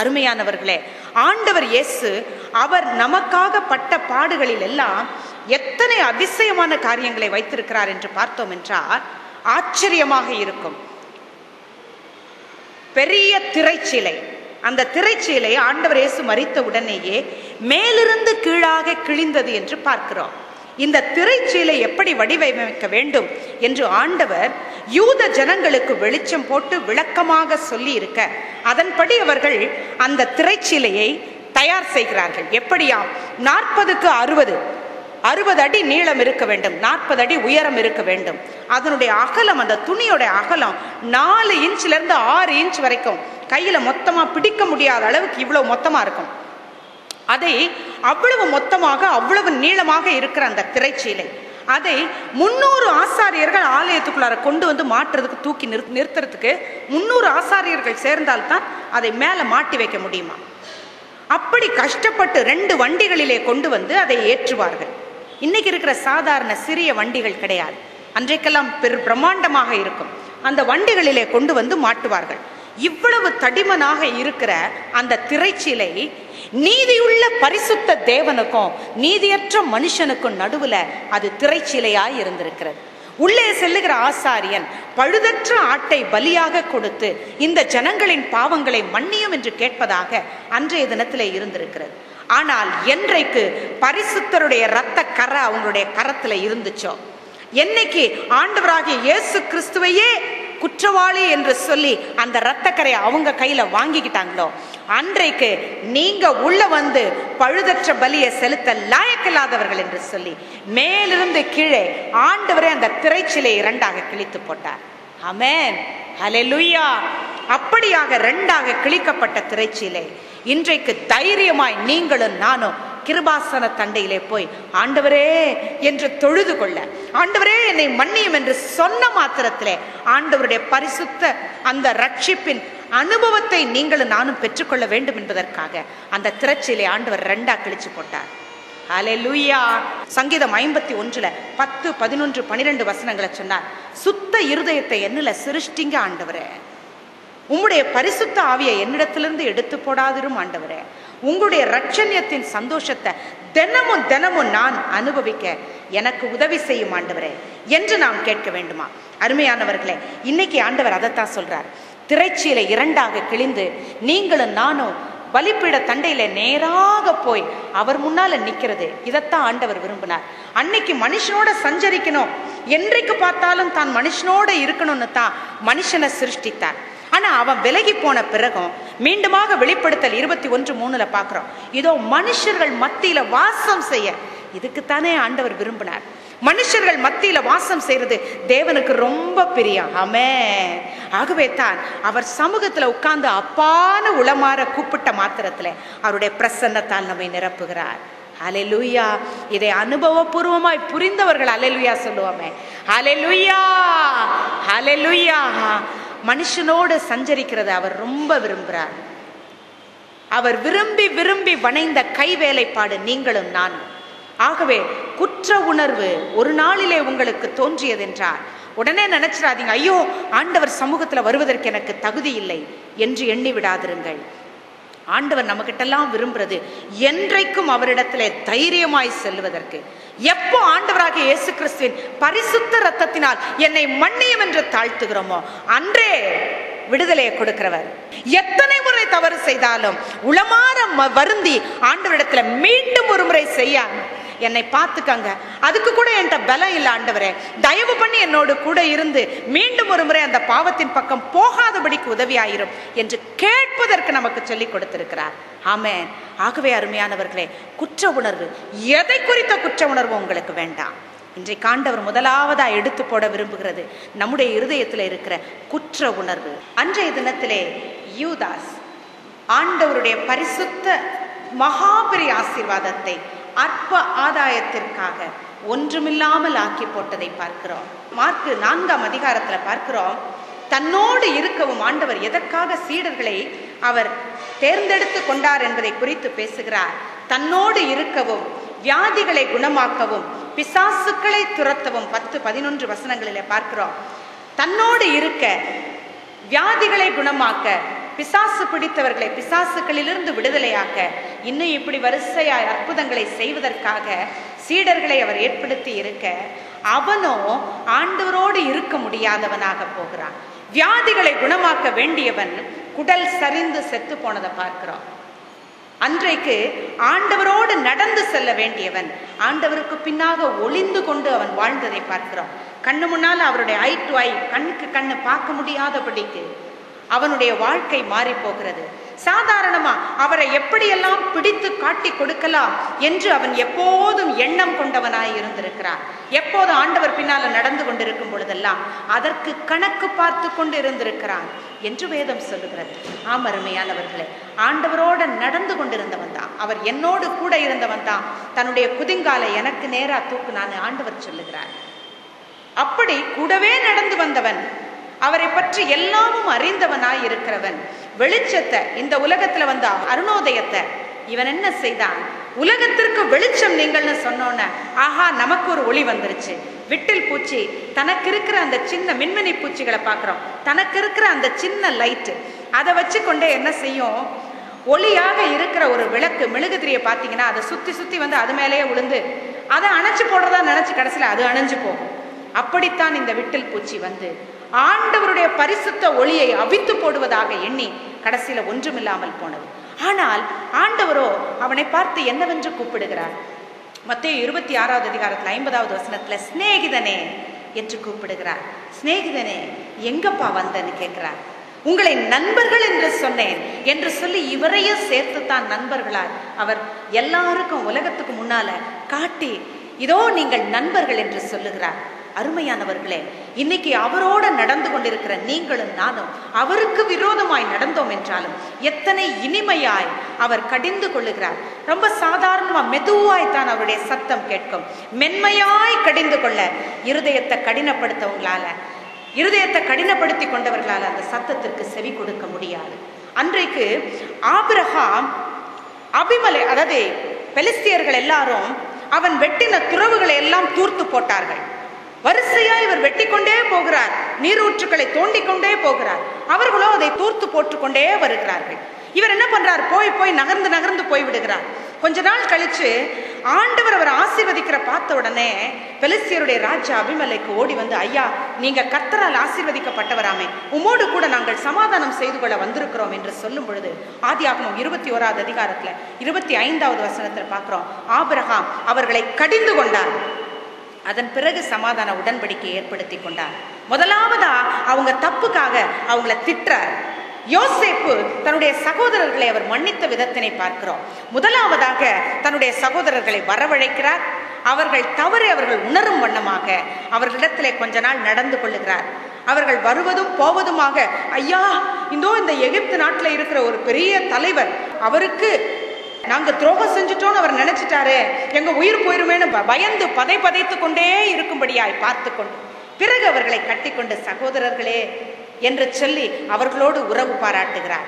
அருமையானவர்களே, ஆண்டவர் இயேசு அவர் நமக்காக பட்ட பாடுகளில் எல்லாம் எத்தனை அதிசயமான காரியங்களை வைத்திருக்கிறார் என்று பார்த்தோம் என்றால் ஆச்சரியமாக இருக்கும். பெரிய திரைச்சீலை, அந்த திரைச்சீலை ஆண்டவர் இயேசு மரித்த உடனேயே மேலிருந்து கீழாக கிழிந்தது என்று பார்க்கிறோம். இந்த திரைச்சீலை எப்படி வடிவமைக்க வேண்டும் என்று ஆண்டவர் யூத ஜனங்களுக்கு வெளிச்சம் போட்டு விளக்கமாக சொல்லி இருக்க, அதன்படி அவர்கள் அந்த திரைச்சீலையை தயார் செய்கிறார்கள். எப்படியாம் 40க்கு 60 அடி நீளம் இருக்க வேண்டும், 40 அடி உயரம் இருக்க வேண்டும். அதனுடைய அகலம், அந்த துணியோட அகலம் 4 இன்ச்சிலிருந்து 6 இன்ச் வரைக்கும் கையில மொத்தமா பிடிக்க முடியாத அளவுக்கு இவ்வளவு மொத்தமா இருக்கும். அதை அவ்வளவு மொத்தமாக அவ்வளவு நீளமாக இருக்கிற அந்த திரைச்சீலை, அதை 300 ஆசாரியர்கள் ஆலயத்துக்குள்ளார கொண்டு வந்து மாற்றுறதுக்கு, தூக்கி நிறுத்துறதுக்கு 300 ஆசாரியர்கள் சேர்ந்தால்தான் அதை மேல மாட்டி வைக்க முடியுமா. அப்படி கஷ்டப்பட்டு 2 வண்டிகளிலே கொண்டு வந்து அதை ஏற்றுவார்கள். இன்னைக்கு இருக்கிற சாதாரண சிறிய வண்டிகள் கிடையாது, அன்றைக்கெல்லாம் பிரம்மாண்டமாக இருக்கும். அந்த வண்டிகளிலே கொண்டு வந்து மாட்டுவார்கள். இவ்வளவு தடிமனாக இருக்கிற அந்த திரைச்சீலை நீதியுள்ள பரிசுத்த தேவனுக்கும் நீதியற்ற மனுஷனுக்கும் நடுவுல அது திரைச்சீலையாய் இருந்திருக்கிறது. உள்ளே செல்லுகிற ஆசாரியன் பழுதற்ற ஆட்டை பலியாக கொடுத்து இந்த ஜனங்களின் பாவங்களை மன்னியும் என்று கேட்பதாக அன்றைய தினத்திலே இருந்திருக்கிறது. ஆனால் என்றைக்கு பரிசுத்தருடைய இரத்த கரை அவங்களுடைய கரத்துல இருந்துச்சோ, என்னைக்கு ஆண்டவராகிய இயேசு கிறிஸ்துவையே குற்றவாளி என்று சொல்லி அந்த இரத்தக்கரையை அவங்க கையில வாங்கிக்கிட்டாங்களோ, அன்றைக்கு நீங்க உள்ள வந்து பழுதற்ற பலியை செலுத்த லாயக்கில்லாதவர்கள் என்று சொல்லி மேலிருந்து கீழே ஆண்டவரே அந்த திரைச்சீலையை 2ஆக கிழித்து போட்டார். ஆமென், ஹல்லேலூயா. அப்படியாக 2ஆக கிழிக்கப்பட்ட திரைச்சீலை இன்றைக்கு தைரியமாய் நீங்களும் நானும் கிருபாசன தண்டையிலே போய் ஆண்டவரே என்று தொழுது கொள்ள, ஆண்டவரே என்னை மன்னியும் என்று சொன்ன மாத்திரத்திலே ஆண்டவருடைய பரிசுத்த அந்த ரட்சிப்பின் அனுபவத்தை நீங்களும் நானும் பெற்றுக்கொள்ள வேண்டும் என்பதற்காக அந்த திரைச்சீலை ஆண்டவர் 2ஆ கிழிச்சு போட்டார். ஹல்லேலூயா. சங்கீதம் 51 10, 11, 12 வசனங்களை சொன்னார். சுத்த இருதயத்தை என்னில சிருஷ்டிங்க ஆண்டவரே, உம்முடைய பரிசுத்த ஆவியை என்னிடத்திலிருந்து எடுத்து போடாதிரும் ஆண்டவரே, உங்களுடைய ரட்சண்யத்தின் சந்தோஷத்தை தினமும் தினமும் நான் அனுபவிக்க எனக்கு உதவி செய்யும் ஆண்டவரே என்று நாம் கேட்க வேண்டுமா? அருமையானவர்களே, இன்னைக்கு ஆண்டவர் அதைத்தான் சொல்றார். திரைச்சீலை 2ஆக கிழிந்து நீங்களும் நானும் பலிப்பீட தண்டையில நேராக போய் அவர் முன்னால நிக்கிறது, இதைத்தான் ஆண்டவர் விரும்பினார். அன்னைக்கு மனுஷனோட சஞ்சரிக்கணும், என்றைக்கு பார்த்தாலும் தான் மனுஷனோட இருக்கணும்னு தான் மனுஷனை சிருஷ்டித்தார். ஆனா அவன் விலகி போன பிறகும் மீண்டுமாக வெளிப்படுத்தல் 21:3 பார்க்கிறோம், இதோ மனுஷர்கள் மத்தியில வாசம் செய்ய. இதுக்குத்தானே ஆண்டவர் விரும்பினார். மனுஷர்கள் மத்தியில வாசம் செய்யறது தேவனுக்கு ரொம்ப பிரியம். ஆமென். ஆகவே தான் அவர் சமூகத்துல உட்கார்ந்து அப்பான உளமாற கூப்பிட்ட மாத்திரத்துல அவருடைய பிரசன்னத்தால் நம்மை நிரப்புகிறார். ஹல்லேலூயா. இதை அனுபவபூர்வமாய் புரிந்தவர்கள் ஹல்லேலூயா சொல்லுவாமே. ஹல்லேலூயா, ஹல்லேலூயா. மனுஷனோடு சஞ்சரிக்கிறது அவர் ரொம்ப விரும்புகிறார். அவர் விரும்பி விரும்பி வணைந்த கைவேலைப்பாடு நீங்களும் நான். ஆகவே குற்ற உணர்வு ஒரு நாளிலே உங்களுக்கு தோன்றியது என்றால் உடனே நினைச்சிடாதீங்க, ஐயோ ஆண்டவர் சமூகத்துல வருவதற்கு எனக்கு தகுதி இல்லை என்று எண்ணி விடாதிருங்கள். ஆண்டவர் நம்ம கிட்டெல்லாம் விரும்புறது என்றைக்கும் அவரிடத்திலே தைரியமாய் செல்வதற்கு. எப்போ ஆண்டவராகிய இயேசு கிறிஸ்துவின் பரிசுத்த இரத்தத்தினால் என்னை மன்னியும் என்று தாழ்த்துகிறோமோ அன்றே விடுதலையை கொடுக்கிறவர். எத்தனை முறை தவறு செய்தாலும் உளமாற வருந்தி ஆண்டவரிடத்துல மீண்டும் ஒரு முறை செய்ய, என்னை பார்த்துக்கங்க, அதுக்கு கூட என்கிட்ட பலம் இல்லை ஆண்டவரே, தயவு பண்ணி என்னோடு கூட இருந்து மீண்டும் ஒரு முறை அந்த பாவத்தின் பக்கம் போகாதபடிக்கு உதவியாயிரும் என்று கேட்பதற்கு நமக்கு சொல்லிக் கொடுத்திருக்கிறார். ஆமென். ஆகவே அருமையானவர்களே, குற்ற உணர்வு, எதை குறித்த குற்ற உணர்வு உங்களுக்கு வேண்டாம். இன்றைக்கு ஆண்டவர் முதலாவதா எடுத்து போட விரும்புகிறது நம்முடைய இருதயத்தில் இருக்கிற குற்ற உணர்வு. அன்றைய தினத்திலே யூதாஸ் ஆண்டவருடைய பரிசுத்த மகாபெரிய ஆசீர்வாதத்தை அற்ப ஆதாயத்திற்காக ஒன்றுமில்லாமல் ஆக்கி போட்டதை பார்க்கிறோம். மார்க்கு 4ஆம் அதிகாரத்துல பார்க்கிறோம், தன்னோடு இருக்கவும் ஆண்டவர் எதற்காக சீடர்களை அவர் தேர்ந்தெடுத்து கொண்டார் என்பதை குறித்து பேசுகிறார். தன்னோடு இருக்கவும், வியாதிகளை குணமாக்கவும், பிசாசுக்களை துரத்தவும் 10, 11 வசனங்களிலே பார்க்கிறோம். தன்னோடு இருக்க, வியாதிகளை குணமாக்க, பிசாசு பிடித்தவர்களை பிசாசுகளிலிருந்து விடுதலையாக்க, இன்னும் இப்படி வரிசையாய் அற்புதங்களை செய்வதற்காக சீடர்களை அவர் ஏற்படுத்தி இருக்க, அவனோ ஆண்டவரோடு இருக்க முடியாதவனாக போகிறான். வியாதிகளை குணமாக்க வேண்டியவன் குடல் சரிந்து செத்து போனதை பார்க்கிறோம். அன்றைக்கு ஆண்டவரோடு நடந்து செல்ல வேண்டியவன் ஆண்டவருக்கு பின்னாக ஒளிந்து கொண்டு அவன் வாழ்ந்ததை பார்க்கிறோம். கண்ணு முன்னால் அவருடைய ஐ டு ஐ, கண்ணுக்கு கண்ணு பார்க்க முடியாதபடிக்கு அவனுடைய வாழ்க்கை மாறி போகிறது. சாதாரணமா அவரை எப்படியெல்லாம் பிடித்து காட்டி கொடுக்கலாம் என்று அவன் எப்போதும் எண்ணம் கொண்டவனாய் இருந்திருக்கிறான். எப்போது ஆண்டவர் பின்னால நடந்து கொண்டிருக்கும் பொழுதெல்லாம் அதற்கு கணக்கு பார்த்து கொண்டு இருந்திருக்கிறான் என்று வேதம் சொல்லுகிறது. ஆம் அருமையானவர்களே, ஆண்டவரோட நடந்து கொண்டிருந்தவன் தான், அவர் என்னோடு கூட இருந்தவன் தான் தன்னுடைய குதிங்காலை எனக்கு நேரா தூக்குனான்னு ஆண்டவர் சொல்லுகிறார். அப்படி கூடவே நடந்து வந்தவன், அவரை பற்றி எல்லாமும் அறிந்தவனாய் இருக்கிறவன், வெளிச்சத்தை, இந்த உலகத்துல வந்த அருணோதயத்தை இவன் என்ன செய்தான்? உலகத்திற்கு வெளிச்சம் நீங்கள்னு சொன்னோன்ன, ஆஹா நமக்கு ஒரு ஒளி வந்துருச்சு. விட்டில் பூச்சி தனக்கு இருக்கிற அந்த சின்ன மின்மினி பூச்சிகளை பார்க்குறோம், தனக்கு இருக்கிற அந்த சின்ன லைட்டு அதை வச்சு கொண்டே என்ன செய்யும்? ஒளியாக இருக்கிற ஒரு விளக்கு மெழுகுதிரியை பார்த்தீங்கன்னா அதை சுற்றி சுற்றி வந்து அது மேலேயே விழுந்து அதை அணைச்சு போடுறதா நினச்சி கடைசியில் அது அணைஞ்சு போகும். அப்படித்தான் இந்த விட்டில் பூச்சி வந்து ஆண்டவருடைய பரிசுத்த ஒளியை அவித்து போடுவதாக எண்ணி கடைசியில ஒன்றுமில்லாமல் போனது. ஆனால் ஆண்டவரோ அவனை பார்த்து என்னவென்று கூப்பிடுகிறார்? மத்தேயு 26வது அதிகாரத்துல 50வது வசனத்துல சிநேகிதனே என்று கூப்பிடுகிறார். சிநேகிதனே எங்கப்பா வந்தன்னு கேட்கிறார். உங்களை நண்பர்கள் என்று சொன்னேன் என்று சொல்லி இவரையும் சேர்த்துத்தான் நண்பர்களால் அவர் எல்லாருக்கும் உலகத்துக்கு முன்னால காட்டி இதோ நீங்கள் நண்பர்கள் என்று சொல்லுகிறார். அருமையானவர்களே, இன்னைக்கு அவரோட நடந்து கொண்டிருக்கிற நீங்களும் நானும் அவருக்கு விரோதமாய் நடந்தோம் என்றாலும் எத்தனை இனிமையாய் அவர் கடிந்து கொள்ளுகிறார். ரொம்ப சாதாரணமா மெதுவாய்த்தான் அவருடைய சத்தம் கேட்கும். மென்மையாய் கடிந்து கொள்ள இருதயத்தை கடினப்படுத்தவங்களால, இருதயத்தை கடினப்படுத்தி கொண்டவர்களால் அந்த சத்தத்திற்கு செவி கொடுக்க முடியாது. அன்றைக்கு ஆபிரகாம் அதாவது பெலிஸ்தியர்கள் எல்லாரும் அவன் வெட்டின துறவுகளை எல்லாம் தூர்த்து போட்டார்கள். வரிசையா இவர் வெட்டி கொண்டே போகிறார், நீரூற்றுக்களை தோண்டி கொண்டே போகிறார். அவர்களோ அதை தூர்த்து போட்டுக்கொண்டே வருகிறார்கள். இவர் என்ன பண்றார்? போய் போய் நகர்ந்து நகர்ந்து போய் விடுகிறார். கொஞ்ச நாள் கழிச்சு ஆண்டவர் அவர் ஆசீர்வதிக்கிற பார்த்த உடனே பெலிஸ்தியருடைய ராஜா அபிமெலேக்கு ஓடி வந்து, ஐயா நீங்க கர்த்தரால் ஆசீர்வதிக்கப்பட்டவராமே, உமோடு கூட நாங்கள் சமாதானம் செய்து கொள்ள வந்திருக்கிறோம் என்று சொல்லும் பொழுது ஆதியாகமம் 21வது அதிகாரத்துல 25வது வசனத்துல பார்க்கிறோம், ஆபிரகாம் அவர்களை கடிந்து கொண்டார். அதன் பிறகு சமாதான உடன்படிக்கை ஏற்படுத்தி கொண்டார். முதலாவதா அவங்க தப்புக்காக அவங்கள திட்டுறார். யோசேப்பு தன்னுடைய சகோதரர்களை அவர் மன்னித்த விதத்தினை பார்க்கிறோம். முதலாவதாக தன்னுடைய சகோதரர்களை வரவழைக்கிறார். அவர்கள் தவறு அவர்கள் உணரும் வண்ணமாக அவர்களிடத்திலே கொஞ்ச நாள் நடந்து கொள்ளுகிறார். அவர்கள் வருவதும் போவதுமாக, ஐயா இந்த எகிப்து நாட்டில் இருக்கிற ஒரு பெரிய தலைவர், அவருக்கு நாங்க துரோகம் செஞ்சுட்டோன்னு அவர் நினைச்சிட்டாரு, எங்க உயிர் போயிருமேன்னு பயந்து பதைத்து கொண்டே இருக்கும்படியாய் பார்த்து கொண்டு பிறகு அவர்களை கட்டி கொண்டு சகோதரர்களே என்று சொல்லி அவர்களோடு உறவு பாராட்டுகிறார்.